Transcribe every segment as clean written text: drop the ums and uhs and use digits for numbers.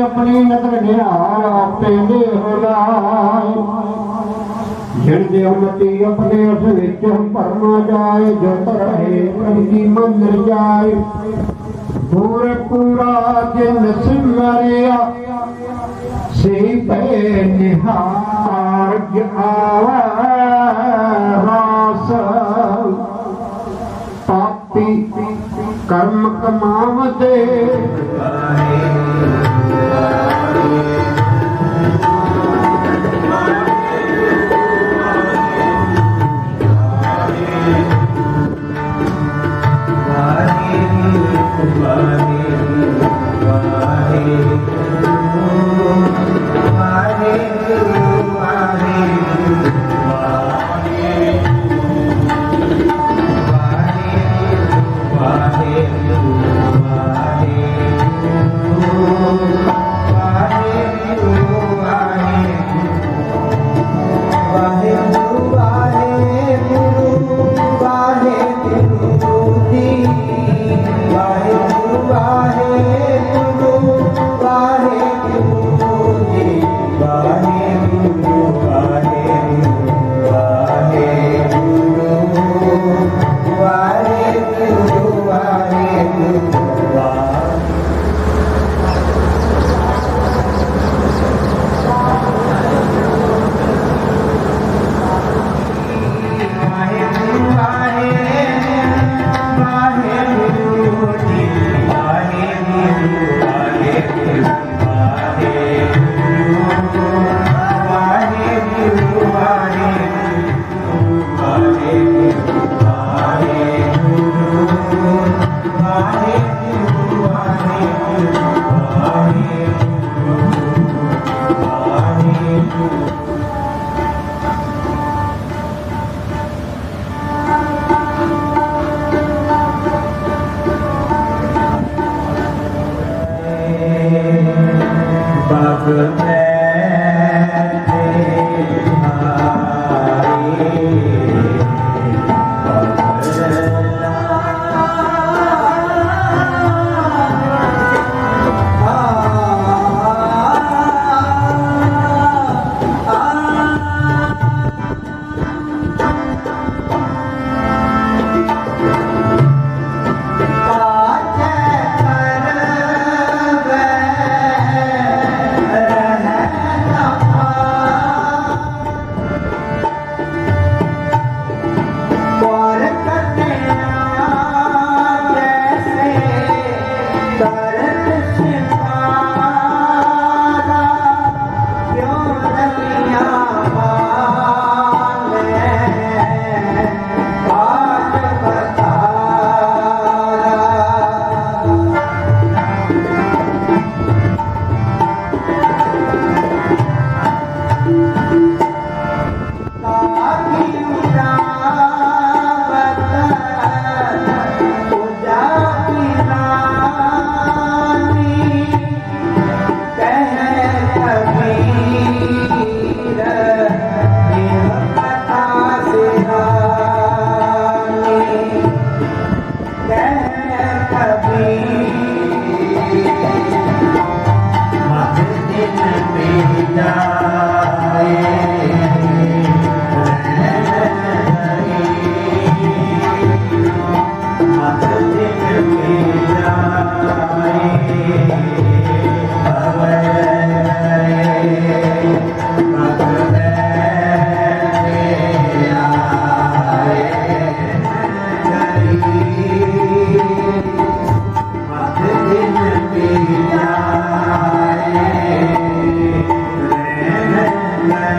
अपनी नजर निहार आपे दे होलाए जिनके उन्नति अपने उस विच भरना जाए जो तरहे प्रभु मंदिर जाए पूरे पूरा जिन सिमरिया से पे निहार आवे रास पापी कर्म कमावते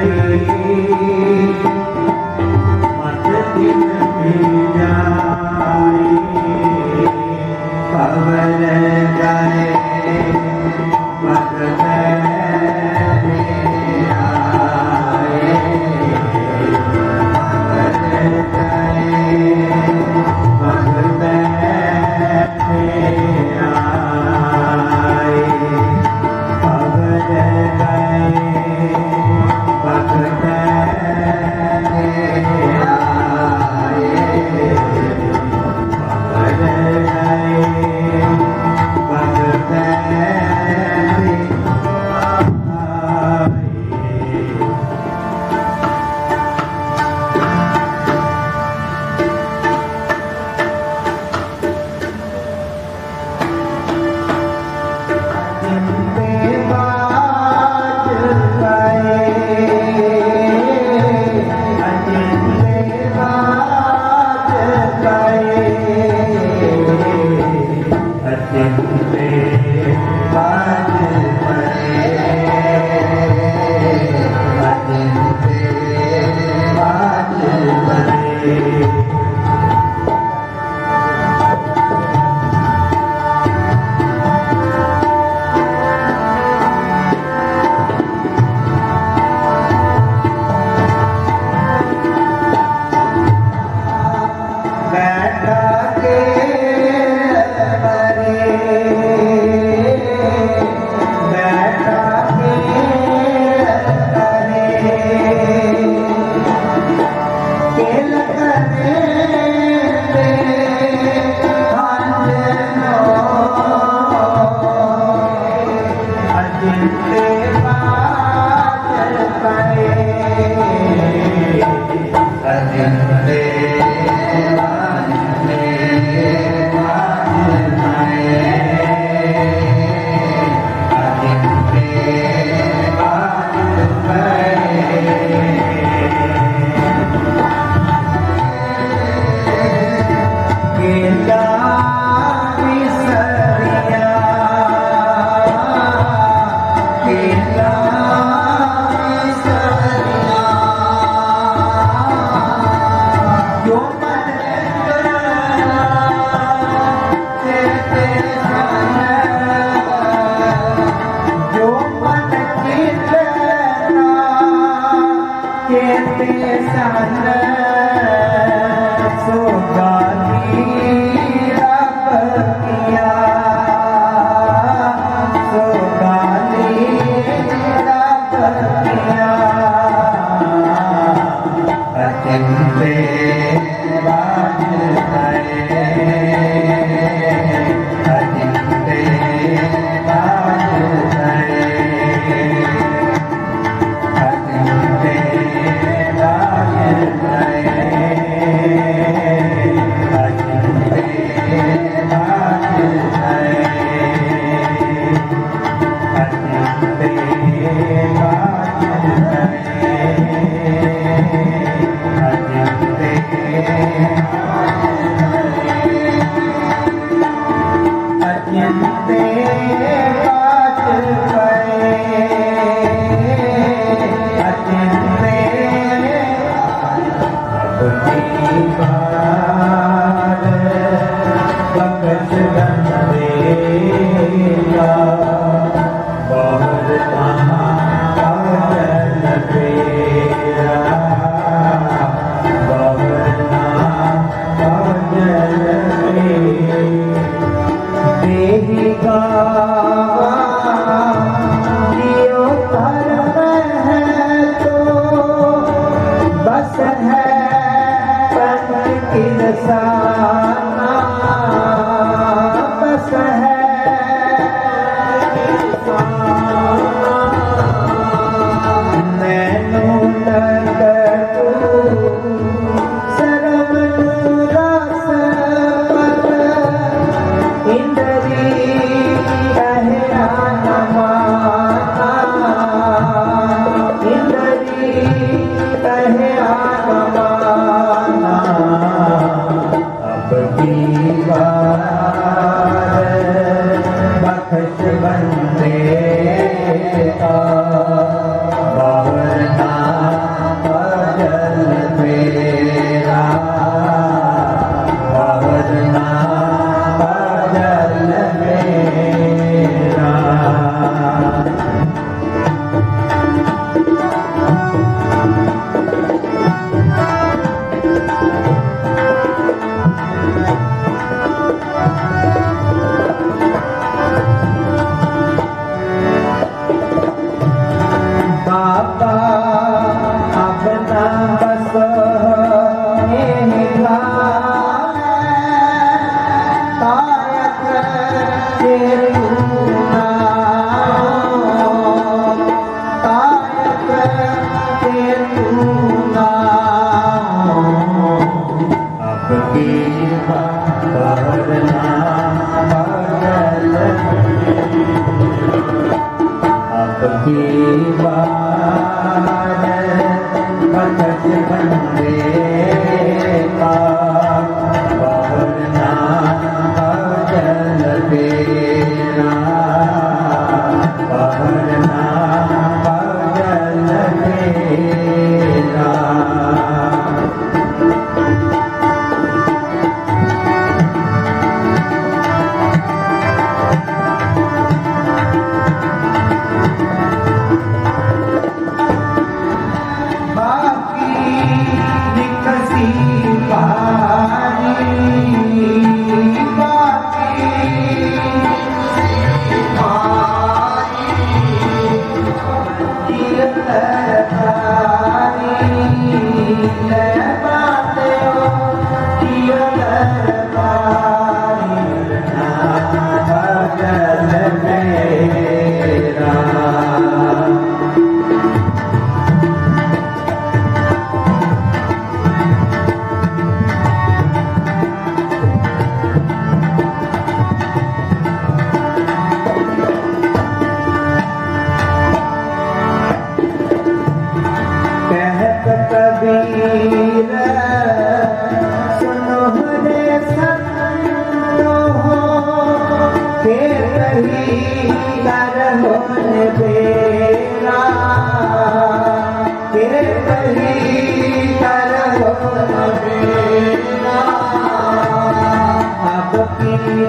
Hare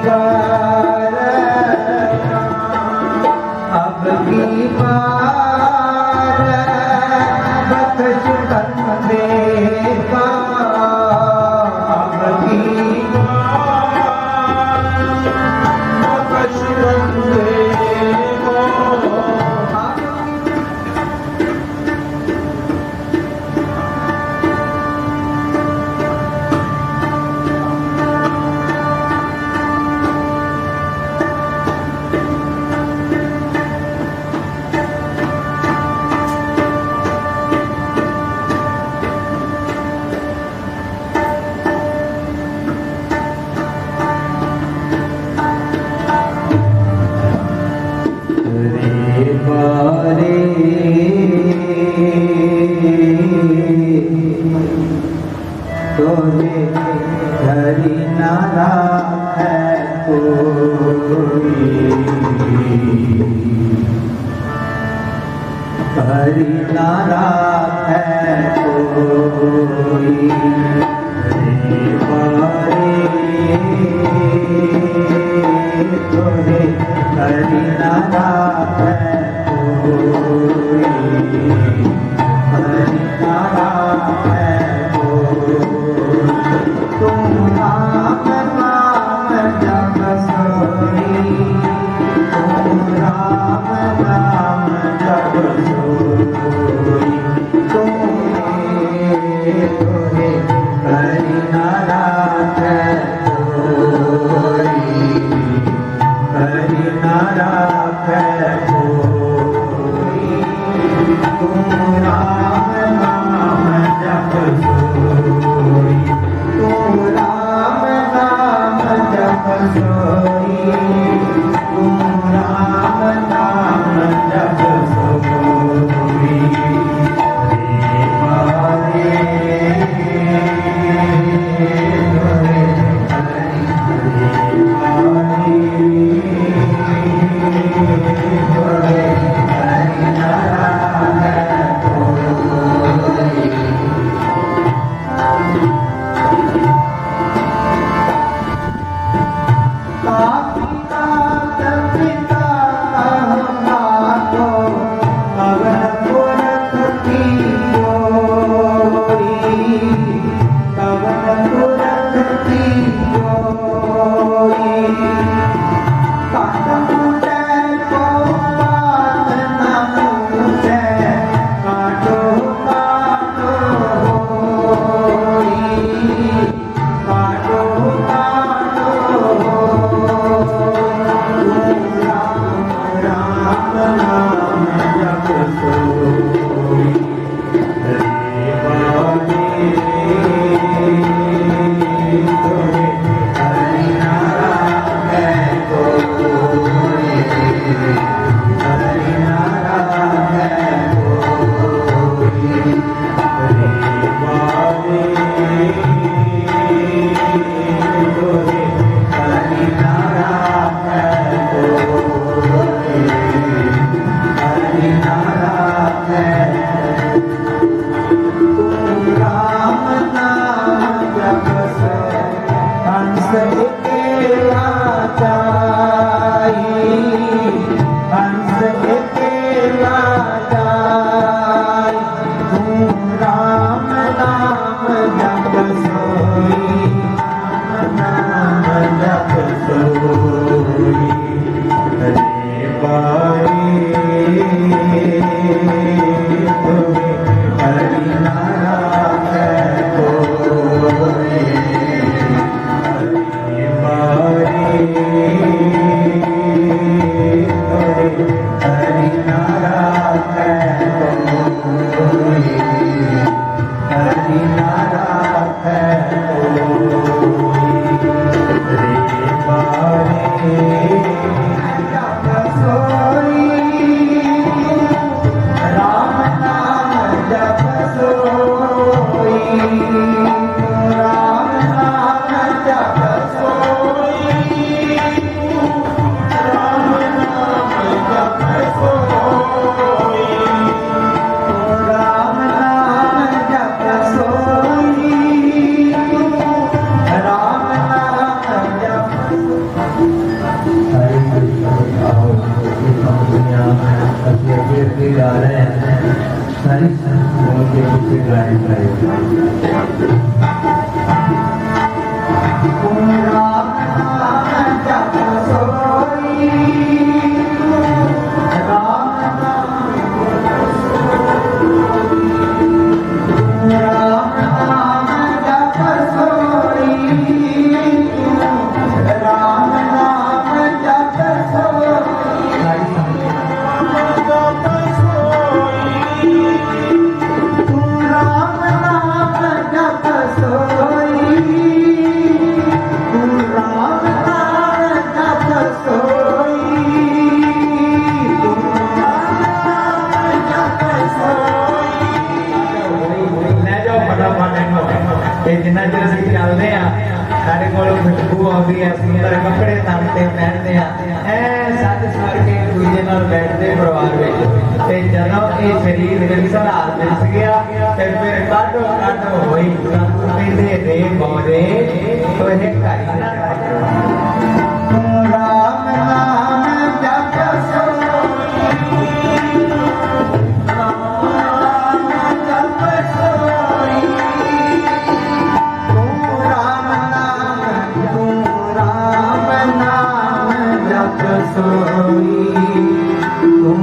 बार अब की बार बख्श बंदे का अब की बार बख्श बंदे बारे तोरे हरि नारा है कोई हरि नारा है कोई बारे तोरे हरि नारा है कोई हरि नारा है कोई तुम राम नाम जप सोई तुम राम नाम जप सोई तोरे हरि नारा है कोई हरि नारा है कोई तुम राम नाम जप सोई तुम राम नाम जप सोई तुम राम नाम जप सोई के अगे गा रहे हैं, सारी संगत बोल के पीछे गाने चाहिए। राम नाम जप सोई, राम नाम जप सोई, राम नाम जप सोई, तू राम नाम जप सोई, तू राम नाम जप सोई, तू राम नाम जप सोई। ले जाओ फटाफट इन्हों जिन्ना चर असीं चलते हैं साढ़े कोल खुशबू आती है, सुंदर कपड़े तानते पहनते हैं, सज सवर के एक दूजे नाल बैठते परिवार में, ते जदों ये शरीर जिस हालत विच गया ते फिर काढो काढो होई सतगुर कहंदे रे बोरे तो ये घरी ना राम नाम जप सोई, राम नाम जप सोई, तू राम नाम जप सोई, तू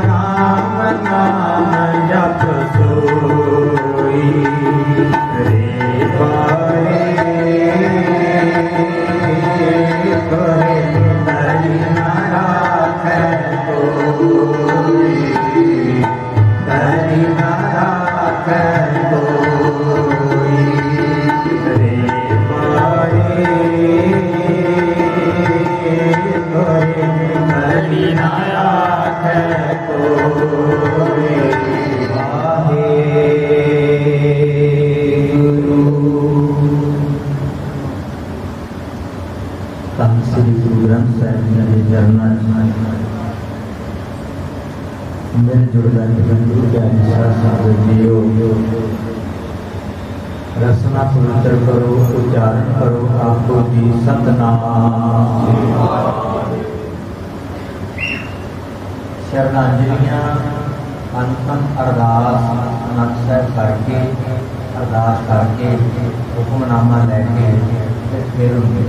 राम नाम जप सोई, रे बारे कोई हरि ना राखै कोई, हरि ना राखै कोई, रे बारे कोई हरि ना राखै कोई। धन श्री गुरु ग्रंथ साहिब जी के चरणों मेरे जुड़दा गुरु के अनुसार साधु जियो, रसना पवित्र करो, उच्चारण करो आपको जी सतनाम। शरणांजलियां अंतम अरदास आनंद साहब करके अरदास करके हुक्मनामा लैके फिर होंगे।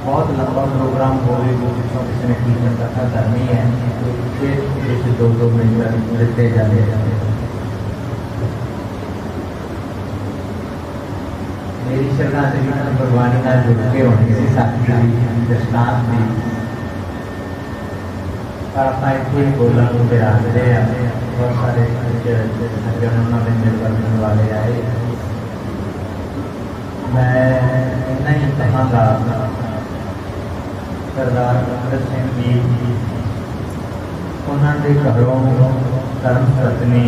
बहुत लंबा प्रोग्राम हो रही जो पिछों किसी ने कीर्तन कथा करनी है तो फिर 2-2 मिनट लेते जाते जाते। मेरी श्रद्धांजलि गुरबाणी नाल जुड़ के होनी सी साथी दृष्टांत भी पर अपना इतने बोलने को रखते हैं। बहुत सारे सज्जन उन्होंने निर्वचन वाले आए, मैं इतना ही कहांगा सरदार अमृत सिंह जी उन्होंने घरों धर्म पत्नी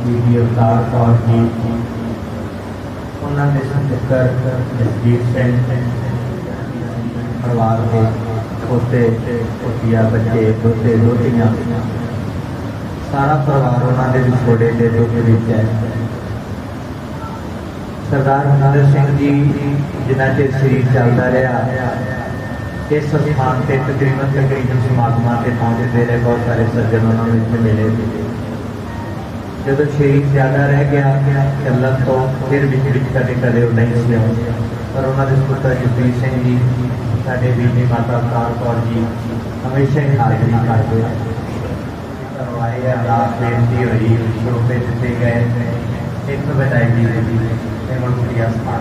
बीबी अवतार कौर जी, उन्होंने सुपुत्र जसजीत सिंह परिवार के पोते पोतिया बच्चे दोते दोतियां सारा परिवार उन्होंने विछोड़े के दुख विच है। सरदार अमृत सिंह जी जिन्ना चिर शरीर चलता रहा इस स्थान से तकरीबन समागमां से पहुँचते रहे, बहुत सारे सज्जन उन्होंने मिले थे। जब शरीर ज्यादा रह गया चलन तो फिर बिच कदे कदे नहीं सी आउंदे, पर उन्होंने पुत्र जसजीत सिंह जी साडे बीबी माता अवतार कौर जी हमेशा ही हाजरी करते करवाए। अरदास बेनती हुई, शोभे दिते गए, एक बधाई दी गई मुड़कुड़िया स्थान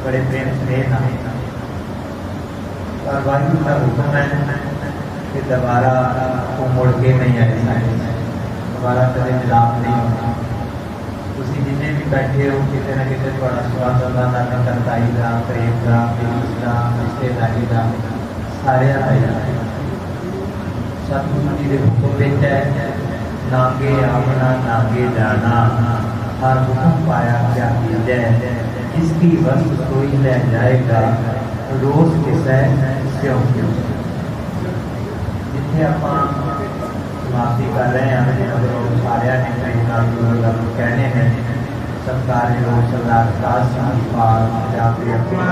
बड़े प्रेम स्नेह नाल। और वाहिगुरू का हुक्म है कि दोबारा वो मुड़ के नहीं आए, दोबारा कभी मिलाप नहीं होना। तुसीं जिन्ने भी बैठे हो किसी न किसी थोड़ा स्वाद होता करताई का प्रेम का प्रीत का रिश्तेदारी का सारे सतगुरु जी के हुक्म विच है नागे आमना नागे जाना, हर हुक्म पाया क्या कीजै, इसकी वस्तु कोई ले जाएगा रोज किसै क्यों क्यों। जिथे आप समाप्ति कर रहे हैं सारे ने कहने हैं सरकार लोग सरदार दास पाल जाते अपनी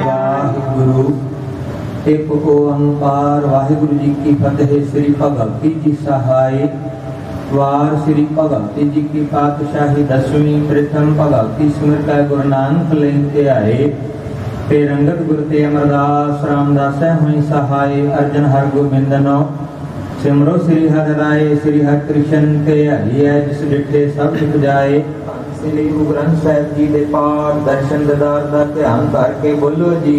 वाहिगुरु एक ओंकार। वाहिगुरु जी की फतेह। श्री भगवती जी सहाय। वार श्री भगवती जी की पातशाही दसवीं। प्रथम भगवती सिमरत गुरु नानक लेते आए। ते रंगत गुरु ते अमरदास रामदास हुई सहाय। अर्जन हर गोबिंदनो सिमरो श्री हर राय। श्री हर कृष्ण ते हरिय जिस डिठे सब सुख जाए। श्री गुरु ग्रंथ साहिब जी दे पाठ दर्शन दीदार दा ध्यान करके बोलो जी।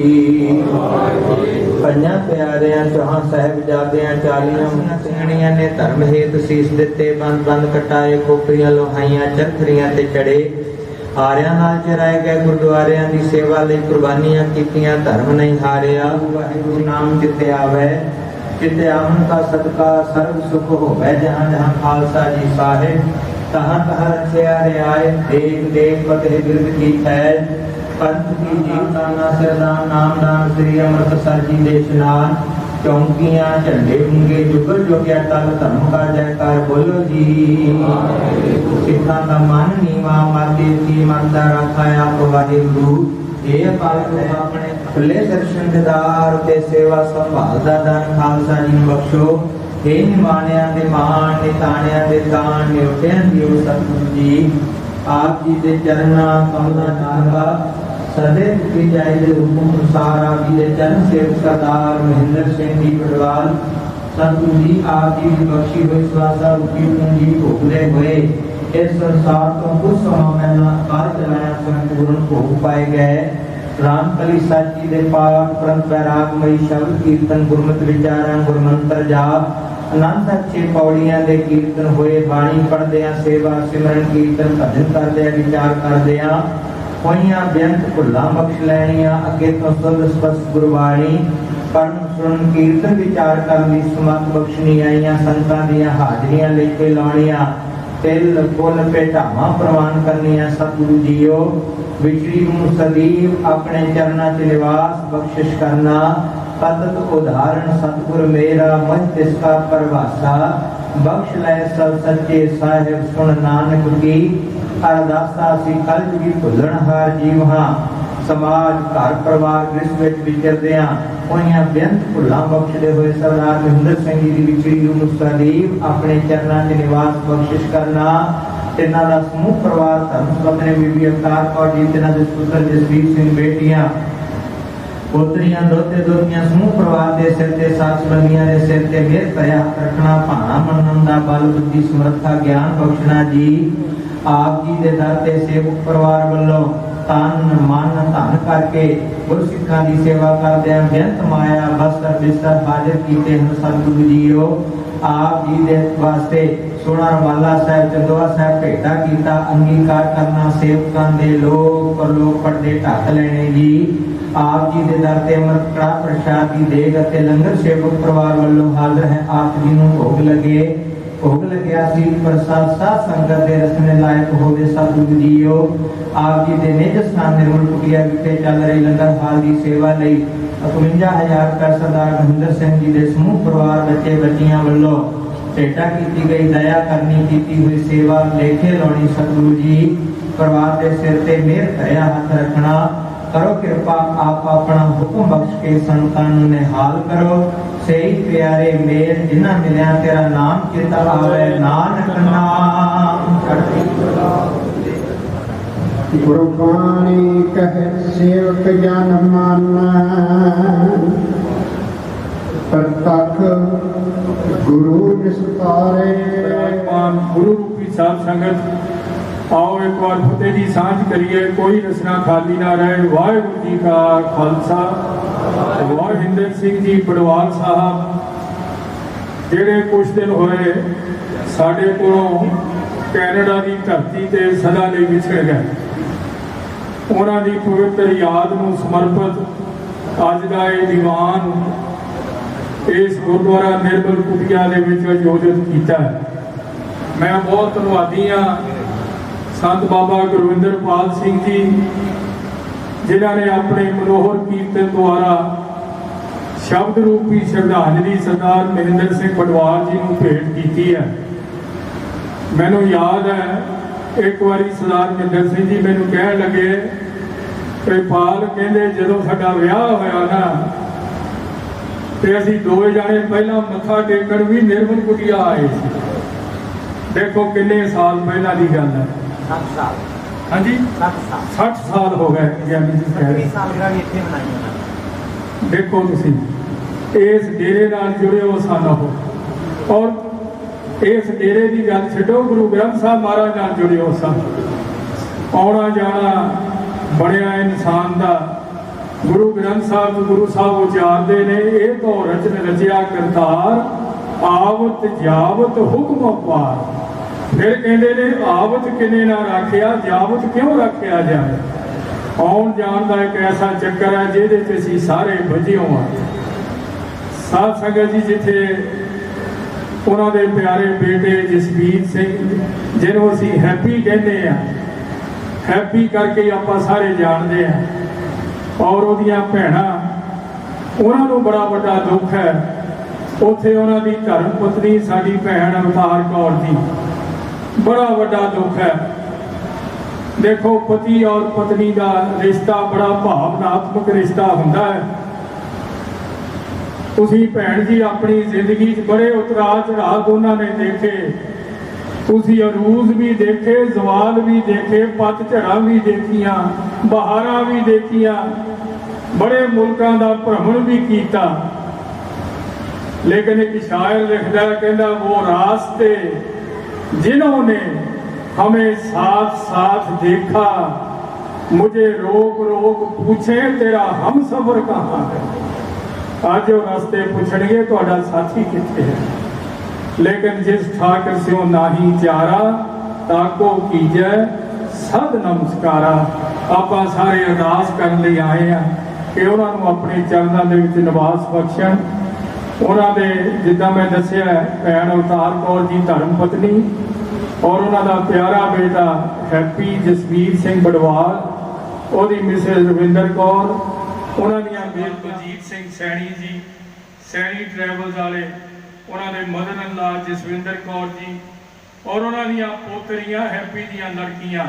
पंजां प्यारियां चौहां साहिबजादियां 40 ਸਿੰਘਣੀਆਂ ने धर्म हेत सीस दिते। बंद बंद कटाए खोपरियां लोहाइयां चरखड़ियां ते चढ़े। हारियां नाल चराए गए गुरुद्वारियां दी सेवा लई कुर्बानियां कीतियां। धर्म नहीं हारिया। वाहिगुरु नाम चिते आवे। चिते आवन का सदका सर्व सुख होवे। जहां जहां खालसा जी साहिब तहाँ तहाँ रखिया रे आए। देख देख फतेह बिरद की फैज। पंथ की जीवताना सिरदान नाम दान श्री अमृतसर जी दे स्नान। चौंकियां झंडे होंगे जुगल जोगिया तल धर्म का जयकार बोलो जी। सिखा का मन नीवा माते की मनता रखा आप वाहिगुरु। ये पालक अपने खुले दर्शन दीदार ते सेवा संभाल दा दान खालसा जी नूं बख्शो। हे निमाणियां दे मान निताणियां दे ताण निउटियां दियो सतगुरु जी। आप जी दे चरना कमला नागा सदे की जाए दे हुकुम अनुसार। आप जी दे चरण सेवक सरदार महेंद्र सिंह जी पटवाल सतगुरु जी आप जी की बख्शी हुई स्वासा रूपी पूंजी भोगले हुए। इस संसार तो कुछ समय पहला काल चलाया संत गुरु भोग पाए गए। रामकली साची दे पाठ परम बैरागमई शब्द कीर्तन गुरमत विचारण गुरमंत्र जाप अनंत अच्छे पौड़ियां दे कीर्तन होए। बाणी पढ़दियां सेवा सिमरन कीर्तन भजन करदियां विचार करदियां होइयां बेअंत भुल्लां बख्श लैणियां। अगे तो सुध स्पष्ट गुरबाणी पढ़न सुन कीर्तन विचार करन दी समत बख्शनी आईयां। संतां दीयां हाजरियां लेके लाउणियां। तिल फुल भेटावां प्रवान करनियां। सतगुरु जीओ विचरी हूं सदैव अपने चरना च निवास बख्शिश करना। पतत उदाहरण सतगुर मेरा मझ तिसका परवासा। बख्श लै सब सच्चे साहिब सुन नानक की अरदासा। सी कल जी भुलण हार जीव हां। समाज घर परिवार गृह विच विचरदियां होइयां बेअंत भुल्लां बख्शदे होए सरदार महेंद्र सिंह जी दी विचरी रूह सदैव अपने चरनां च निवास बख्शिश करना। तिन्हां दा समूह परिवार धर्म पत्नी बीबी अवतार कौर जी तिन्हां दे पुत्र जसवीर सिंह बेटियां पोतरियां दोते दोतियां समूह परिवार दे सिर ते साथ संबंधियां दे सिर ते मेहर भरिया हथ रखना। भाणा मनन दा बल बुद्धि समर्था ज्ञान बख्शना जी। आप जी दे दर ते सेवक परिवार वल्लों तन मन धन करके गुर सिखां दी सेवा करदियां बेअंत माया बस्तर बिस्तर हाजिर कीते हैं सतगुरु जीओ। आप जी दे वास्ते सोना रवाला साहिब चंदोआ साहिब भेटा कीता। अंगीकार करना सेवकां दे लोग परलोक पड़दे ढक लैणे जी। आप जी दे दर ते अमृत कड़ा प्रसाद दी देग अते लंगर सेवक परिवार वल्लों हाजिर है। आप जी नूं भोग लगे भोग लग्या सी प्रसाद साध संगत दे रसने लायक होवे सतगुरु जीओ। आप जी दे निज स्थान निर्मल कुटिया विखे चल रही लंगर हाल दी सेवा लई 51,000 रुपया सरदार महेंद्र सिंह जी दे समूह परिवार बच्चे बच्चियां वल्लों भेटा कीती गई। दया करनी कीती हुई सेवा लेखे लाउणी सतगुरु जी। परिवार दे सिर ते मेहर भरिया हथ रखना। करो कृपा आप अपना हुक्म बख्श के संतान निहाल करो। सही प्यारे मेल जिन्हां मिलिया तेरा नाम चिता आवे नानक नाम चढ़ती कला। गुरबाणी कहे सेवक जन मन प्रतख गुरु निस्तारे। गुरु रूपी साध संगत आओ एक बार फतेह की सांझ करिए। कोई रसना खाली ना रहे। वाहिगुरु जी का खालसा वाहिंदर सिंह जी पटवाल साहब जेड़े कुछ दिन होए साडे कोलों कैनेडा की धरती ते सदा लई विछड़ गए। उन्हां दी पवित्र याद नूं समर्पित अज दा ये दीवान इस गुरुद्वारा निर्मल कुटिया दे विच आयोजित कीता है। मैं बहुत धन्नवादी हाँ संत बाबा गुरविंदर पाल सिंह जी जिन्होंने अपने मनोहर कीर्तन द्वारा शब्द रूपी श्रद्धांजलि सरदार महेंद्र सिंह पटवाल जी को भेंट की है। मैनू याद है एक बारी सरदार महिंदर सिंह जी मैनू कह लगे पाल कहते जो साडा विआह होया ना तो असी दोवे जाने पहला मत्था टेकण भी निर्मल कुटिया आए सी। देखो किन्ने साल पहला की गल है। 7 साल। हाँ जी 60 साल हो गए ज्ञानी जी कह रहे। देखो तुसी इस डेरे नाल जुड़े हो सन हो और इस डेरे की गल छड्डो गुरु ग्रंथ साहब महाराज नाल जुड़े हो सन। आना जाना बनया इंसान का गुरु ग्रंथ साहब गुरु साहब उचारते ने ये तो रचन रचिया करतार आवत जावत हुक्म पार। फिर कहते ने आवत किने ना रखिया जावत क्यों रखिया जाए। आउण जाण का एक ऐसा चक्कर है जिहदे च असीं सारे बजे हों। साध संगत जी जिथे उन्हां दे प्यारे बेटे जसवीर सिंह जिन्हों असीं हैप्पी कहते हैं, हैप्पी करके आप सारे जानते हैं, और उहदियां भैणां उन्होंने बड़ा बड़ा दुख है। उत्थे उन्हां दी धर्म पत्नी साडी भैण अवतार कौर दी बड़ा बड़ा दुख है। देखो पति और पत्नी का रिश्ता बड़ा भावनात्मक रिश्ता हुंदा है। तुसीं भैण जी अपनी जिंदगी च बड़े उतराव चढ़ाव दोनों ने देखे। तुसीं अरूज भी देखे, जवाल भी देखे, पतझड़ा भी देखिया, बहारा भी देखिया, बड़े मुल्कों का भ्रमण भी किया। लेकिन एक शायर लिखता है कहता वो रास्ते जिन्होंने हमें साथ साथ देखा मुझे रोक रोक पूछे तेरा हम सफर कहाँ है। आज वो रास्ते पूछणगे तुहाडा साथी किथे है। लेकिन जिस ठाकर स्यों नाही चारा ताको कीजै सद नमस्कारा। आप सारे अरदास करने लिए आए हैं कि उन्होंने अपने चरणों के निवास बख्शण। उन्होंने जिदा मैं दसिया भैन अवतार कौर जी धर्म पत्नी और उन्होंने प्यारा बेटा हैप्पी जसवीर सिंह बड़वाल, ओदी मिसेज रविंदर कौर, उन्होंने मेल बलजीत सिंह सैनी जी सैनी ट्रैवल्स वाले, उन्होंने मदन लाल जसविंदर कौर जी और उन्होंने पोतरियां हैप्पी दियां लड़कियां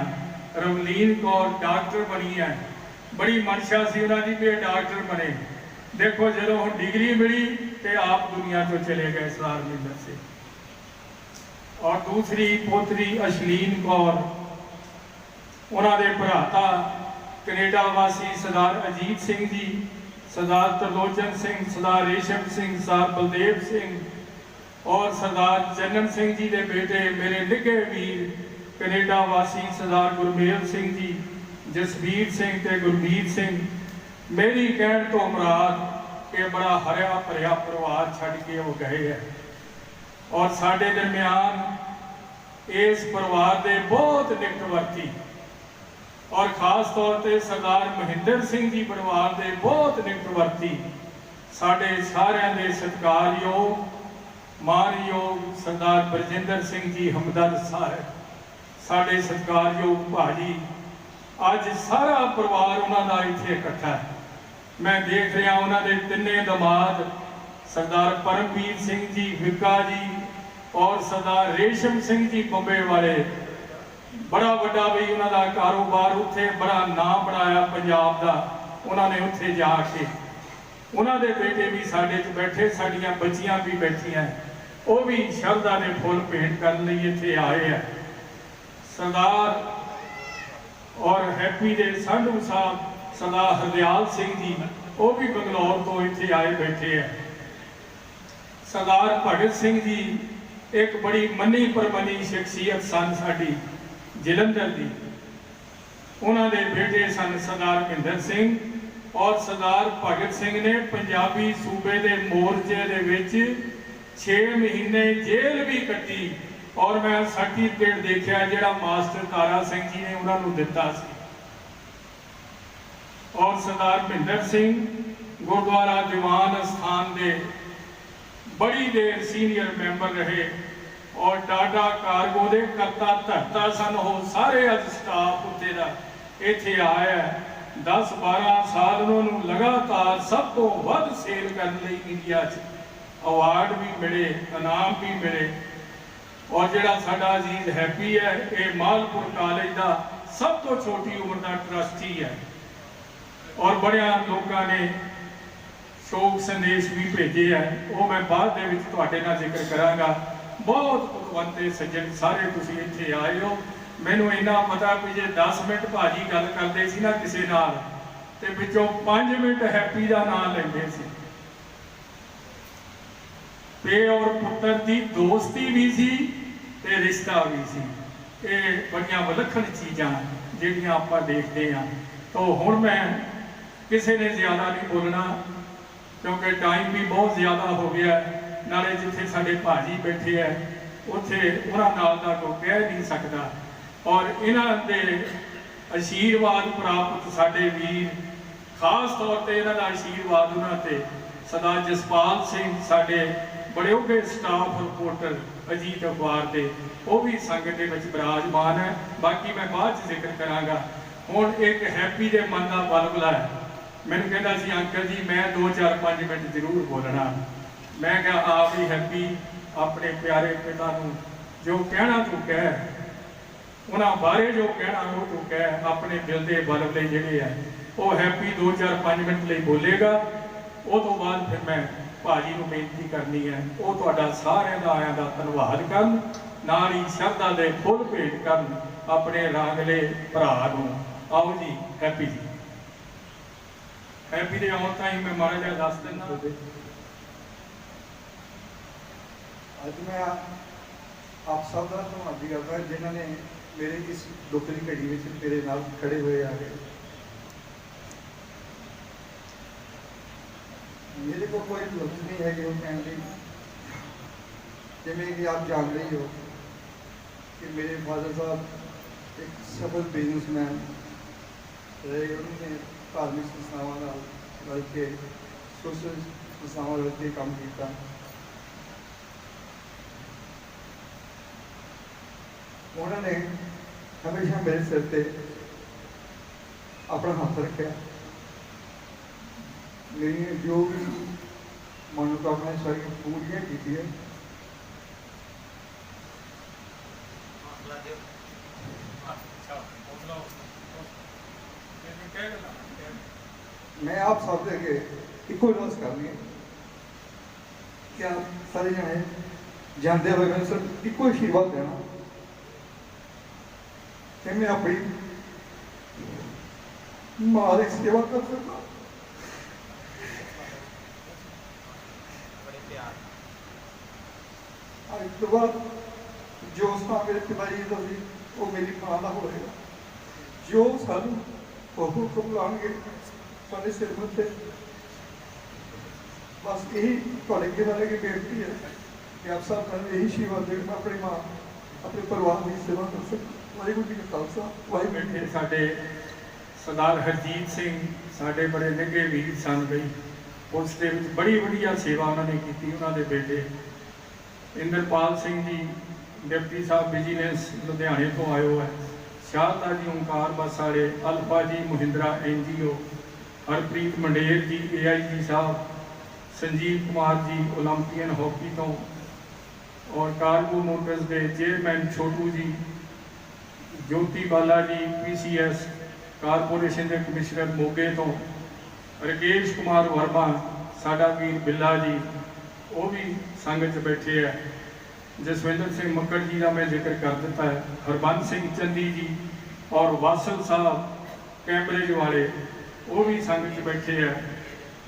रवलीन कौर डॉक्टर बनी है। बड़ी मनशा सी उन्होंने भी डॉक्टर बने। देखो जो हम डिग्री मिली तो आप दुनिया तो चले गए सरदार महिंदर से। और दूसरी पोतरी अशलीन कौर उन्होंने भराता कनेडा वासी सरदार अजीत सिंह जी, सरदार त्रिलोचन सिंह, सरदार रेशम सिंह, सरदार बलदेव सिंह और सरदार चन्नन सिंह जी के बेटे मेरे निगे वीर कनेडा वासी सरदार गुरमेल सिंह जी, जसवीर सिंह ते गुरमीत सिंह। मेरी कहण तो मुराद कि बड़ा हरिया भरिया परिवार छड़ के वो गए है। और साडे दरम्यान इस परिवार के बहुत निकटवर्ती और खास तौर पर सरदार महिंदर सिंह जी परिवार के बहुत निकटवर्ती साडे सारिਆਂ ਦੇ सत्कारयोग मानयोग सरदार बरजिंदर सिंह जी हमदर्द साहब, साडे सत्कारयोग भाजी। अज सारा परिवार उन्होंने इत्थे इकट्ठा है। मैं देख रहा उन्होंने तिन्ने दमाद सरदार परमवीर सिंह जी विका जी और सरदार रेशम सिंह जी बंबे वाले, बड़ा बड़ा भी उन्होंने कारोबार उत्थे बड़ा नाम बनाया पंजाब का। उन्होंने उत्थे जाके उन्होंने बेटे भी साडे च बैठे, साडियां बच्चियां भी बैठियां, वो भी शरदा के फुल भेंट करने इत्थे आए हैं। सरदार और हैप्पी दे संधू साहब सरदार हरदयाल सिंह जी वो भी बंगलौर तो इत्थे आए बैठे हैं। सरदार भगत सिंह जी एक बड़ी मनी परमनी शख्सियत सन साडी जलंधर की। उन्होंने बेटे सन सरदार महिंदर सिंह और सरदार भगत सिंह ने पंजाबी सूबे के मोर्चे दे विच 6 महीने जेल भी कटी। और मैं सर्टिफिकेट देखा जिहड़ा मास्टर तारा सिंह जी ने उन्होंने दिता सी। और सरदार महिंदर सिंह गुरुद्वारा दीवान स्थान के बड़ी देर सीनियर मैंबर रहे और टाटा कार्गो के करता धरता सन। वो सारे अज स्टाफ उत्ते दा इत्थे आया 10-12 साल उन्होंने लगातार सब तो वध सेल करने इंडिया च अवार्ड भी मिले, इनाम भी मिले। और ਜਿਹੜਾ ਸਾਡਾ ਅਜ਼ੀਜ਼ ਹੈਪੀ ਹੈ ਇਹ ਮਾਲਪੁਰ ਕਾਲਜ ਦਾ ਸਭ ਤੋਂ ਛੋਟੀ ਉਮਰ ਦਾ ਟਰਸਟੀ ਹੈ ਔਰ ਬੜਿਆਂ ਲੋਕਾਂ ਨੇ ਸ਼ੋਕ ਸੰਦੇਸ਼ ਵੀ ਭੇਜੇ ਹੈ ਉਹ ਮੈਂ ਬਾਅਦ ਦੇ ਵਿੱਚ ਤੁਹਾਡੇ ਨਾਲ ਜ਼ਿਕਰ ਕਰਾਂਗਾ। ਬਹੁਤ ਭਗਵੰਤੇ ਸੱਜਣ ਸਾਰੇ ਤੁਸੀਂ ਇੱਥੇ ਆਏ ਹੋ। ਮੈਨੂੰ ਇੰਨਾ ਪਤਾ ਵੀ ਜੇ 10 ਮਿੰਟ ਭਾਜੀ ਗੱਲ ਕਰਦੇ ਸੀ ਨਾ ਕਿਸੇ ਨਾਲ ਤੇ ਵਿੱਚੋਂ 5 ਮਿੰਟ ਹੈਪੀ ਦਾ ਨਾਮ ਲੈਂਦੇ ਸੀ। पे और पुत्र की दोस्ती भी सी ते रिश्ता भी सी। ये बड़ियां विलखण चीज़ां जिहड़ियां आपां देखते हैं। तो हुण मैं किसी ने ज़्यादा नहीं बोलना क्योंकि टाइम भी बहुत ज़्यादा हो गया है। नाले जिथे साडे भाजी बैठे है उत्थे उन्हां नाल दा कोई कह नहीं सकता और इन्हां दे आशीर्वाद प्राप्त साडे वीर खास तौर पर इन्हां दा आशीर्वाद उन्हां ते सरदार जसपाल सिंह साडे बड़े उगे स्टाफ रिपोर्टर अजीत अखबार के वो भी संगत के विराजमान है। बाकी मैं बाद जिक्र कराँगा। हुण एक हैप्पी के मन का बलबला है। मैंने कहता सी अंकल जी मैं 2-4-5 मिनट जरूर बोलना। मैं क्या आप ही हैप्पी अपने प्यारे पिता नूं जो कहना तू कह उन्हां बारे जो कहना वो तू कह अपने दिल के बलबले जिहड़े है वो हैप्पी 2-4-5 मिनट लिए बोलेगा। वो तो बाद फिर मैं भाजी नूं बेनती करनी है वो तुहाडा सारिਆਂ ਦਾ आया का धन्यवाद करन नाल ही शरधा दे फुल भेंट करन अपने रांगले भरा नूं। आओ जी हैप्पी जी हैप्पी दे आउण ताईं मैं माड़ा जिहा दस दिना। ਅੱਜ मैं आप सब का धन्यवाद करता जिन्होंने मेरे इस दुख की घड़ी में मेरे नाल खड़े हुए आ गए। मेरे को कोई लफ्ज नहीं है कि वो कहने जिमें कि आप जान रही हो कि मेरे फादर साहब एक सफल बिजनेसमैन रहे। उन्होंने धार्मिक संस्थावां रल के सोशल संस्थावां रल के काम किया। उन्होंने हमेशा मेरे सिर पर अपना हाथ रखा। मेरी जो भी मनोकामनाएं सारी पूरियां की है। मैं आप सब के इको अर्ज करनी है कि आप सारे जने जानते हुए मैं सिर्फ इको आशीर्वाद देना कि मैं अपनी मां की सेवा कर सकता। आज तो बाद जो स्थान मेरे पिताजी का सी वो मेरी मां का होएगा। जो सानू वो हुक्म लाएंगे सारे सिर मुझे बस यही थोड़े के वाले की बेनती है कि आप सब मैं यही आशीर्वाद दें अपनी मां अपने परिवार की सेवा कर सकूं। वाहिगुरू जी का खालसा वाहिगुरू बैठे साडे सरदार हरजीत सिंह साडे बड़े निगे वीर सन बई पुलिस के बड़ी वधिया सेवा उन्होंने की। उन्होंने बेटे इंद्रपाल सिंह जी डिप्टी साहब विजिलेंस लुधियाने तो आयो है। शारदा जी ओंकार बस वाले अल्फा जी महिंद्रा NGO हरप्रीत मंडेर जी AIG साहब संजीव कुमार जी ओलंपियन हॉकी तो और कार्गो मोटर्स के चेयरमैन छोटू जी ज्योति बाला जी PCS कारपोरेशन के कमिश्नर मोगे तो राकेश कुमार वर्मा साडा वीर बिल्ला जी वो भी संगत बैठे है। जसविंदर सिंह मक्कड़ जी का मैं जिक्र कर दिता है। हरबंस सिंह चंदी जी और वासल साहब कैम्ब्रिज वाले वो भी संगत बैठे है।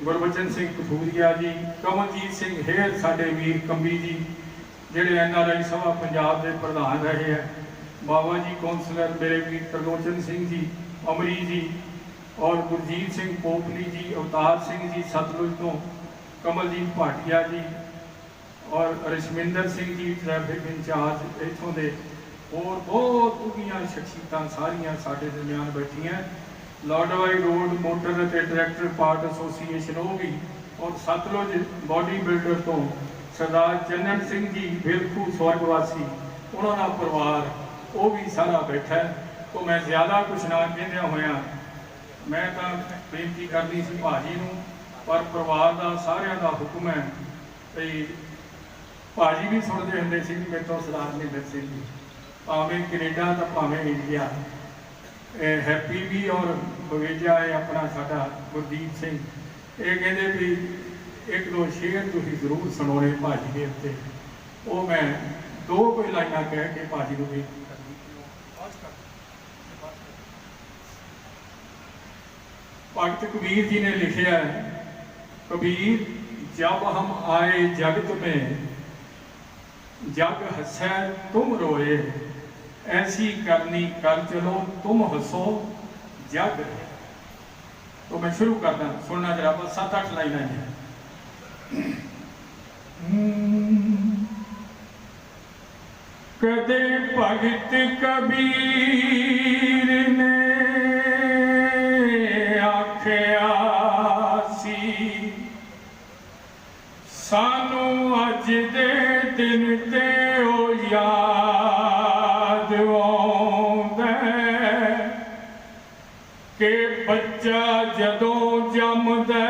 गुरबचन सिंह कठूरिया जी कमलजीत सिंह हेर साडे वीर कंबी जी जिहड़े NRI सभा पंजाब के प्रधान रहे हैं। बाबा जी कौंसलर मेरे वीर तरलोचन सिंह जी अमरी जी और गुरजीत सिंह पोपली जी अवतार सिंह जी सतलुज तो कमलजीत भाटिया जी और रशमिंदर सिंह जी ट्रैफिक इंचार्ज इतों के और बहुत उगियां शख्सियत सारिया साढ़े दरम्यान बैठिया। लॉडवाई रोड मोटर और डायरैक्टर पार्ट एसोसीएशन वो भी और सतलुज बॉडी बिल्डर तो सरदार चन्नन सिंह जी बिलखू स्वर्गवासी उन्होंने परिवार वो भी सारा बैठा है। तो मैं ज़्यादा कुछ ना कहद्या होया मैं तो बेनती करनी सी भाजी नूं पर परिवार का सारिਆਂ ਦਾ हुक्म है भई भाजी भी सुनते होंगे सी मेरे तो सरदार निंदर सिंह जी, भावें कनेडा तो भावें इंडिया। हैप्पी भी और बवेजा है अपना साडा गुरदीप सिंह, ये कहते भी एक दो शेर तुम जरूर सुनाने भाजी के उत्ते। वो मैं दो कोई लाइना कह के भाजी को भी भगत कबीर जी ने लिखा है, कबीर जब हम आए जगत में जग हंसै तुम रोए, ऐसी करनी कर चलो तुम हंसो जग रहे। तो मैं शुरू करना, सुनना जरा, बस 7-8 लाइन है। कदे भगत कबीर ने आख्या सी, सानू अज दे दिन ते ओ याद आउंदा कि बच्चा जदों जमदा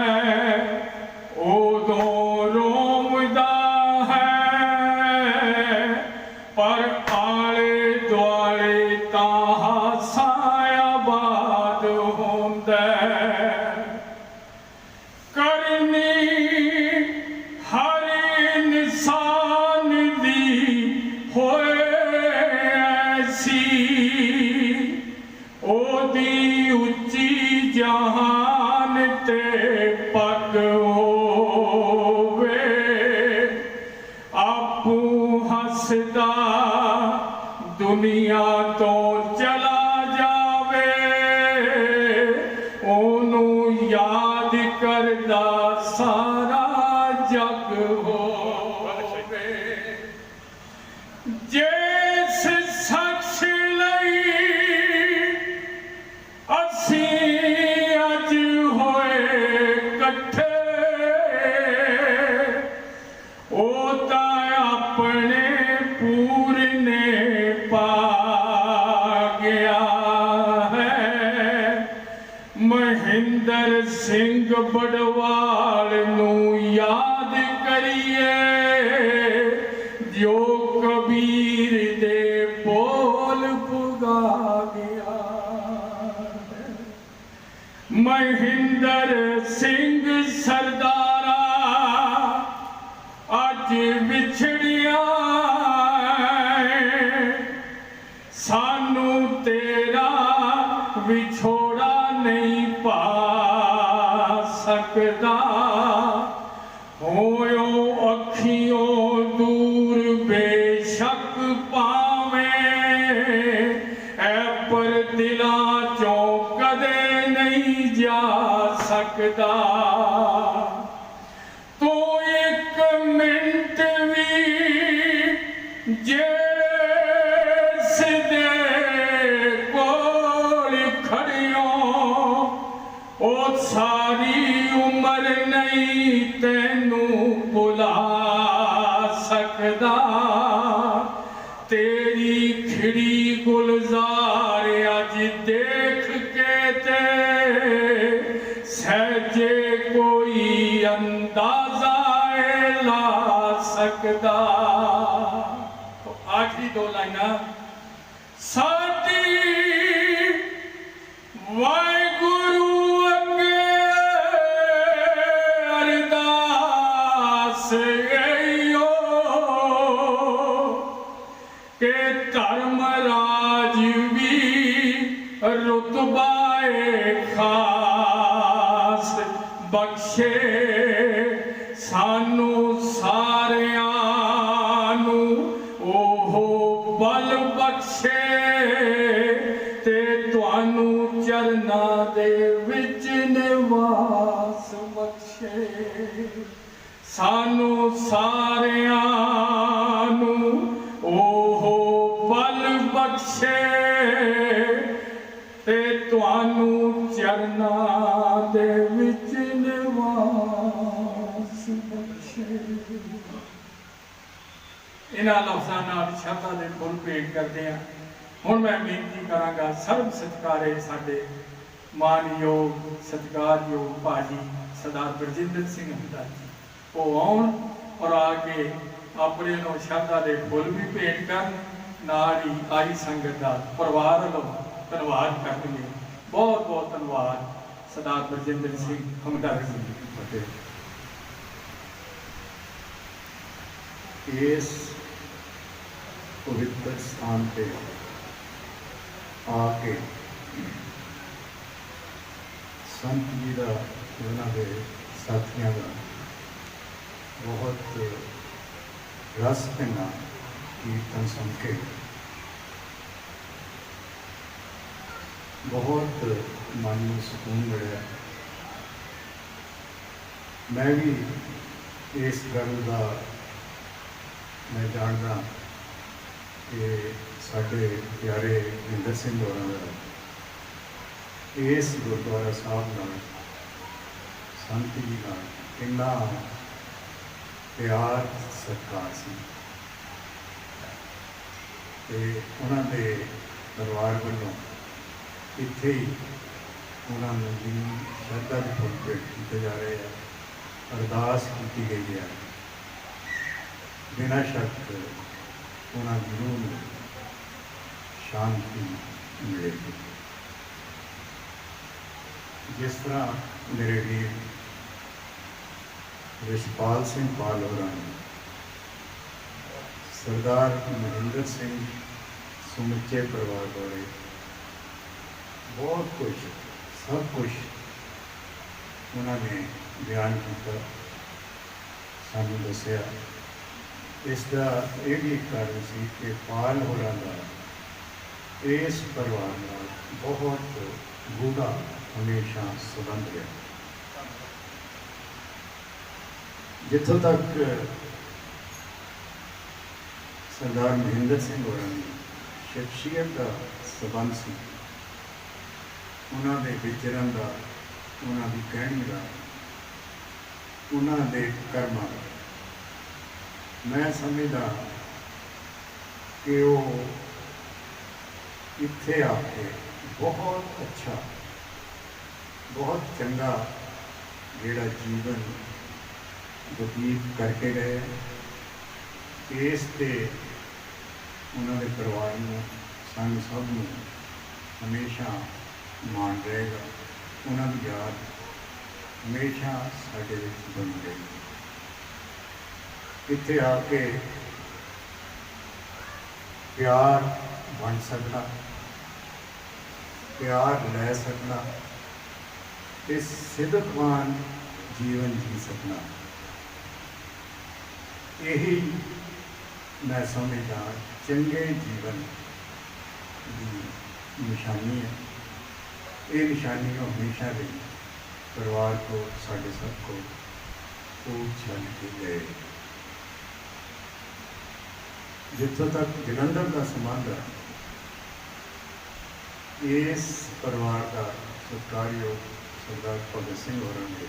उदों रोमदा है, पर आले दुआले तां हासा आबाद होंदा। करनी हर इंसान दी होए ऐसी, ओदी उच्ची जहान ते पग होवे, आपू हसदा दुनिया तो चला जावे, ओनू याद करदा सारा जग होवे। जिस शख्स लई असी अज होए कट्ठे, ओ तां अपने पूरने पा गया है। महेंद्र सिंह बड़वाल नू याद करिए, जो कबीर दे बोल पुगा गया। महेंद्र सिंह सरदारा अज बिछड़िया, सानू तेरा विछोड़ा नहीं पा सकदा। होयो अखियों दूर बेशक पावे, ऐ पर दिलां चों कदे नहीं जा सकदा। तो एक मिनट भी जिस दे कोल खड़ियो, ओ सारी उम्र नहीं तैनू भुला सकदा। तेरी खिड़ी गुलजार अज देख के ते सहजे कोई अंदाजा ला सकदा। तो आखिरी दो लाइना, साडी वाहिगुरू अगे अरदास इहो के धर्मराज भी रुतबाए खास बख्शे, सानू सारियां नू ओहो बल बख्शे, ते तुहानू चरना दे विच निवास बख्शे। सानू सारियां नू ओहो बल बख्शे, ते तुहानू चरना दे विच निवास बख्शे। इन्हां लफ्ज़ां नाल शब्दां दे फुल भेंट करदे हैं। हुण मैं बेनती करांगा सर्व सत्कारे साडे मानयोग सत्कारयोग भाजी सरदार बरजिंदर सिंह हुड्डा जी, वो आउण और आके ਆਪਣੇ ਨੂੰ ਸ਼ਰਧਾ ਦੇ ਫੁੱਲ ਵੀ ਭੇਟ ਕਰਨ, ਨਾਲ ਹੀ ਆਈ ਸੰਗਤ ਦਾ ਪਰਿਵਾਰ ਵੱਲੋਂ ਧੰਨਵਾਦ ਕਰਨਗੇ। ਬਹੁਤ ਬਹੁਤ ਧੰਨਵਾਦ। ਸਰਦਾਰ ਬਲਜਿੰਦਰ ਸਿੰਘ ਹਮਦਰਦ ਜੀ। ਅਤੇ ਇਸ ਪਵਿੱਤਰ ਸਥਾਨ ਤੇ ਆ ਕੇ ਸੰਤ ਜੀ ਦਾ, ਉਹਨਾਂ ਦੇ ਸਾਥੀਆਂ ਦਾ ਬਹੁਤ ਰਸ ਪੈਣਾ ਕੀਰਤਨ ਸੁਣ ਕੇ ਬਹੁਤ ਮਨ ਨੂੰ ਸਕੂਨ ਮਿਲਿਆ। ਮੈਂ ਵੀ ਇਸ ਗੱਲ ਦਾ ਮੈਂ ਜਾਣਦਾ ਕਿ ਸਾਡੇ ਪਿਆਰੇ ਮਹਿੰਦਰ ਸਿੰਘ ਹੋਰਾਂ ਦਾ ਇਸ ਗੁਰਦੁਆਰਾ ਸਾਹਿਬ ਨਾਲ, ਸੰਤ ਜੀ ਨਾਲ ਇੰਨਾ ਪਿਆਰ ਸਤਿਕਾਰ ਸੀ ਤੇ ਉਹਨਾਂ ਦੇ ਪਰਿਵਾਰ ਵੱਲੋਂ ਇੱਥੇ ਹੀ ਉਹਨਾਂ ਨੂੰ ਵੀ ਸ਼ਰਧਾ ਦੇ ਫੁੱਲ ਭੇਟ ਕੀਤੇ ਜਾ ਰਹੇ ਆ, ਅਰਦਾਸ ਕੀਤੀ ਗਈ ਹੈ। ਬਿਨਾਂ ਸ਼ੱਕ ਉਹਨਾਂ ਦੀ ਰੂਹ ਨੂੰ ਸ਼ਾਂਤੀ ਮਿਲੇਗੀ। ਜਿਸ ਤਰ੍ਹਾਂ ਮੇਰੇ ਵੀਰ ਰਿਸ਼ਪਾਲ ਸਿੰਘ ਪਾਲ ਹੋਰਾਂ ਨੇ ਸਰਦਾਰ ਮਹਿੰਦਰ ਸਿੰਘ ਸਮੁੱਚੇ ਪਰਿਵਾਰ ਬਾਰੇ ਬਹੁਤ ਕੁਝ, ਸਭ ਕੁਝ ਉਹਨਾਂ ਨੇ ਬਿਆਨ ਕੀਤਾ, ਸਾਨੂੰ ਦੱਸਿਆ। ਇਸ ਦਾ ਇਹ ਵੀ ਕਾਰਨ ਸੀ ਕਿ ਪਾਲ ਹੋਰਾਂ ਦਾ ਇਸ ਪਰਿਵਾਰ ਨਾਲ ਬਹੁਤ ਗੂੜਾ ਹਮੇਸ਼ਾ ਸੰਬੰਧ ਰਿਹਾ। ਜਿੱਥੋਂ ਤੱਕ ਸਰਦਾਰ ਮਹਿੰਦਰ ਸਿੰਘ ਹੋਰਾਂ ਦੀ ਸ਼ਖਸੀਅਤ ਦਾ ਸੰਬੰਧ ਸੀ, ਉਹਨਾਂ ਦੇ ਵਿਚਰਨ ਦਾ, ਉਹਨਾਂ ਦੀ ਕਹਿਣੀ ਦਾ, ਉਹਨਾਂ ਦੇ ਕਰਮਾਂ ਦਾ, ਮੈਂ ਸਮਝਦਾ ਕਿ ਉਹ ਇੱਥੇ ਆ ਕੇ ਬਹੁਤ ਅੱਛਾ, ਬਹੁਤ ਚੰਗਾ ਜਿਹੜਾ ਜੀਵਨ ਬਤੀਤ ਕਰਕੇ ਗਏ। ਇਸ ਤੇ ਉਹਨਾਂ ਦੇ ਪਰਿਵਾਰ ਨੂੰ, ਸਾਨੂੰ ਸਭ ਨੂੰ ਹਮੇਸ਼ਾ ਮਾਣ ਰਹੇਗਾ। ਉਹਨਾਂ ਦੀ ਯਾਦ ਹਮੇਸ਼ਾ ਸਾਡੇ ਵਿੱਚ ਬਣੀ ਰਹੇਗੀ। ਇੱਥੇ ਆ ਕੇ ਪਿਆਰ ਵੰਡ ਸਕਣਾ, ਪਿਆਰ ਲੈ ਸਕਣਾ ਤੇ ਸਿਦਕਵਾਨ ਜੀਵਨ ਜੀ ਸਕਣਾ, ਇਹੀ ਮੈਂ ਸਮਝਦਾ ਚੰਗੇ ਜੀਵਨ ਦੀ ਨਿਸ਼ਾਨੀ ਹੈ। ਇਹ ਨਿਸ਼ਾਨੀ ਹਮੇਸ਼ਾ ਲਈ ਪਰਿਵਾਰ को, साढ़े सबको खूब छल के गए। जितों तक जलंधर का संबंध है, इस परिवार का सत्कारयोग सरदार भगत सिंह होरां ने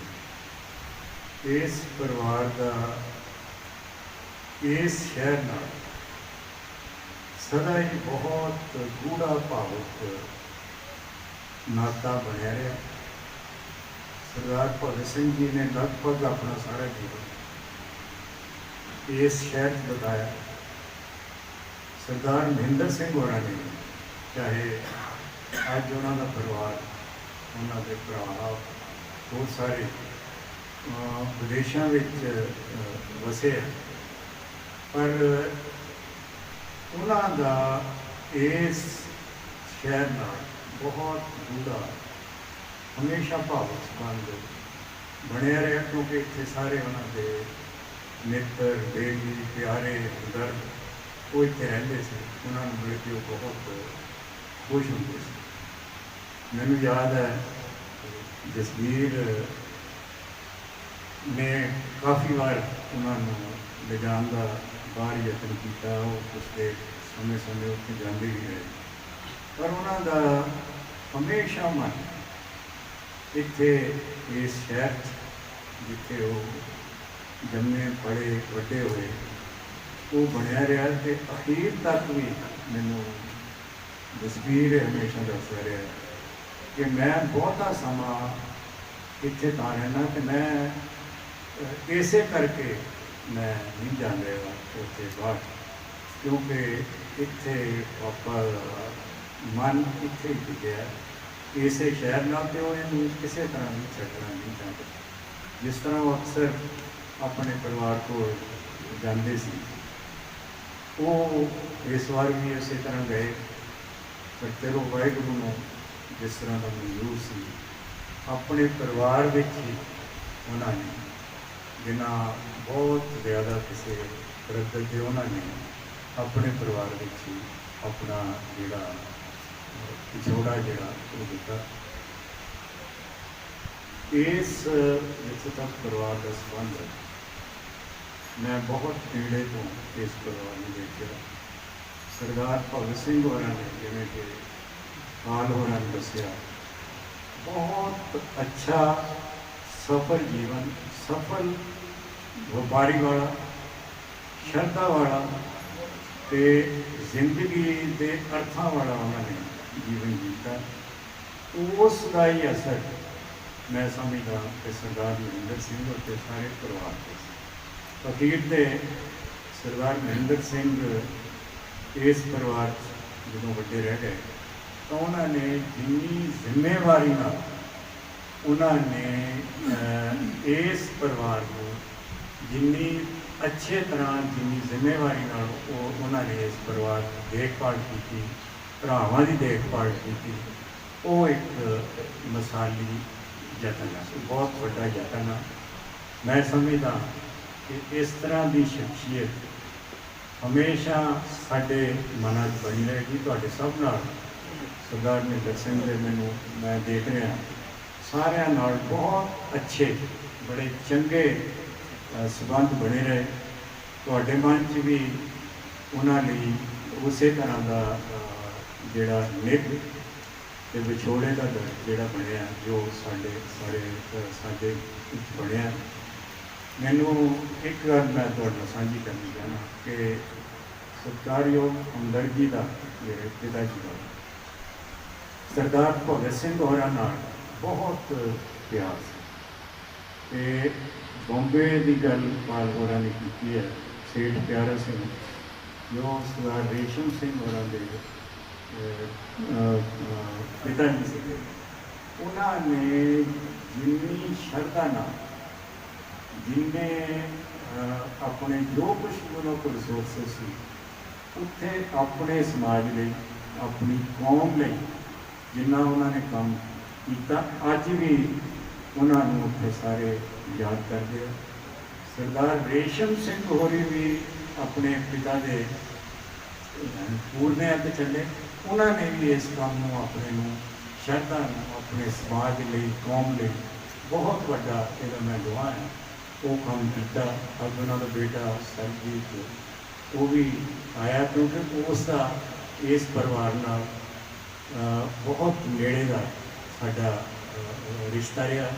इस परिवार का इस शहर नाल सदा ही बहुत गूढ़ा भावुक नाता बनया रहा। सरदार भगत सिंह जी ने लगभग अपना सारा जीवन इस शहर बताया। सरदार महेंद्र सिंह होरां ने, चाहे अज उन्होंने परिवार, उन्होंने भरा बहुत सारे विदेशों में वसे, पर उन्होंने इस शहर नाल बहुत गूढ़ा हमेशा भावुक संबंध बनया रहा, क्योंकि इतने सारे उन्होंने मित्र, बेली, प्यारे, दर्द वो इतने रहते थे। उन्होंने मिल के बहुत खुश होंगे। मैनू याद है जसवीर ने काफ़ी बार उन्होंने ले जाने का बाहर यत्न किया, उसके समय समय उत्थे जाते ही रहे, पर उन्होंने हमेशा मन इत्थे इस शहर जिथे वो जन्मे पढ़े वड्डे हुए वो बनया रहा। तो अखीर तक भी मैनू जसवीर हमेशा दसदा रहा कि मैं बहुता समा इत्थे तां रहना, तो मैं इसे करके मैं नहीं जान रहा उत्थे बाहर, क्योंकि इत्थे पापा मन इत्थे ही टिकिया इसे शहर नाल, तो इन्हूं किसी तरह भी छड्डना नहीं चाहते। जिस तरह वो अक्सर अपने परिवार को जाते सी, वो इस बार भी इस तरह गए, पर चलो वाहिगुरू नूं जिस तरह का मंजूर सी अपने परिवार विच ही उन्होंने बिना बहुत ज़्यादा किसी तरद्दुद के उन्होंने अपने परिवार विच ही अपना जिहड़ा पिछोड़ा जिहड़ा वो दिता। इस जिथे तक परिवार का संबंध है, मैं बहुत पीड़े तो इस परिवार में देखा। सरदार भगत सिंह होरां ने जिवें कि पाल होरां ने दस्सिया, बहुत अच्छा सफल जीवन, सफल व्यापारी वाला, श्रद्धा वाला ते जिंदगी के अर्थां वाला उन्होंने जीवन जीता। उसका ही असर मैं समझदा कि सरदार महेंद्र सिंह और सारे परिवार के फकीर दे सरदार महेंद्र सिंह इस परिवार जो बड़े रह गए, तो उन्होंने जिन्नी जिम्मेवारी नाल उन्होंने इस परिवार को जिन्नी अच्छे तरह जिन्नी जिम्मेवारी नाल उन्होंने इस परिवार की देखभाल की, भरावां की देखभाल की, वो एक मिसाली यतन है, बहुत बड़ा यतन है। मैं समझदा कि इस तरह की शख्सियत हमेशा साडे मनां च बनी रहेगी। तुहाडे सब नाल सरदार महेंद्र सिंह दे मैं देख रहा सारिਆਂ नाल बहुत अच्छे बड़े चंगे संबंध बने रहे। तुहाडे मन च भी उन्होंने उस तरह का जिहड़ा निभ ते विछोड़े का दर्द जिहड़ा बनया, जो साडे बनया। मैनू एक गल मैं तुहाडे नाल साझी करनी चाहना कि सत्कारयोग हमदर्दी का मेरे पिता जी का सरदार भगत सिंह होरां नाल बहुत प्यार से बॉम्बे की गल पाल होरां ने की है। सेठ प्यारा सिंह जो सरदार रेशम सिंह होरां दे पिता जी से, उन्होंने जिन्नी श्रद्धा नाल जिन्ने अपने जो कुछ उन्होंने को रिसोर्सिस सी उत्थे अपने समाज लई अपनी कौम लई जिन्ना उन्होंने काम किया, अज भी उन्होंने उत्थे सारे याद करते हैं। सरदार रेशम सिंह होरी भी अपने पिता के पूर्णिया ते चले, उन्होंने भी इस काम को अपने श्रद्धा अपने समाज लई कौम लई बहुत बड़ा यदा मैं गवाह है वो काम किया। अब उन्होंने बेटा सरजीत वो भी आया, क्योंकि उसका इस परिवार नाल बहुत नेड़े का साडा रिश्ता रहा।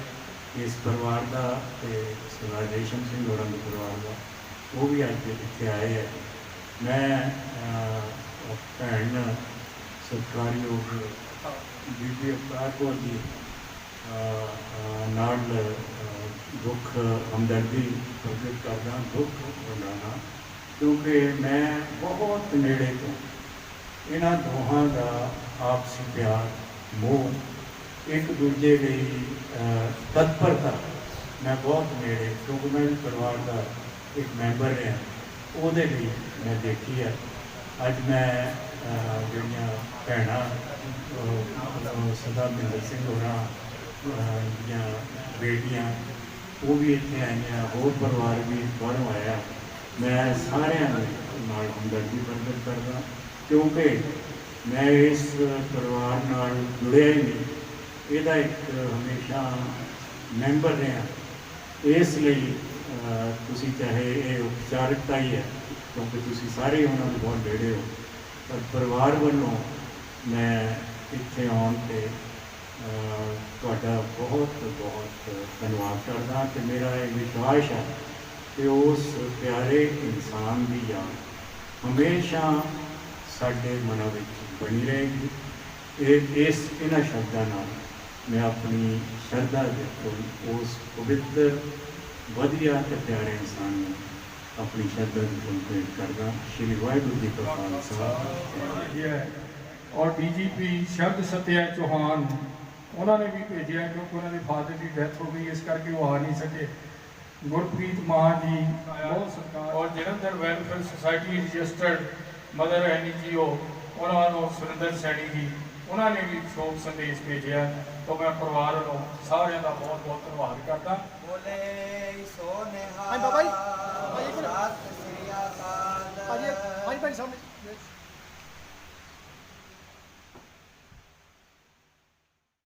इस परिवार का सरदार रेशम सिंह होरां दे परिवार का वो भी अज इत्थे आए है। मैं भैन सत्कारयोग बीबी अवतार कौर जी नाल दुख हमदर्दी प्रगट करदा, दुख वंडाना, क्योंकि मैं बहुत नेड़े तो इन्हां दोहां का आपसी प्यार मोह एक दूजे की तत्परता मैं बहुत नेड़े, क्योंकि मैं परिवार का एक मैंबर रहा, वो मैं देखी है। अज मैं जिहड़ियां भैणां सरदार महेंद्र सिंह होरां दियां बेटियां वो भी इत्थे आईयां, होर परिवार भी बाहरों आया। मैं सारिਆਂ नाल हमदर्दी प्रगट करदा, क्योंकि मैं इस परिवार नाल जुड़िया ही नहीं, ਇਹਦਾ एक हमेशा मैंबर रहा। इसलिए तुसी चाहे ये उपचारिकता ही है, क्योंकि तुसी सारे उन्होंने बहुत नेड़े हो, पर परिवार वालों मैं इत्थे आउण ते तुहाडा बहुत बहुत धन्यवाद करदा कि मेरा ये विश्वास है कि उस प्यारे इंसान की याद हमेशा साडे मनां विच बनी रहेगी। इस इन्हां शब्दां नाल मैं अपनी श्रद्धा देखो उस पवित्र वधिया ते प्यारे इंसान अपनी श्रद्धा की फुल भेंट करना। श्री वाहिगुरू जी का खालसा। भेजिया है। और डीजीपी शब्द सत्या चौहान उन्होंने भी भेजा है, क्योंकि उन्होंने फादर की डेथ हो गई, इस करके वो आ नहीं सके। गुरप्रीत मान जी बहुत सरकार और Jalandhar welfare society registered mother NGO उन्होंने सुरिंदर सैनी जी उन्होंने भी शोक संदेश भेजा। तो मैं परिवार वालों सारे का बहुत बहुत धन्यवाद करता। बोले सो हाँ बाबा जी, सत श्री अकाल। हाँ जी सामने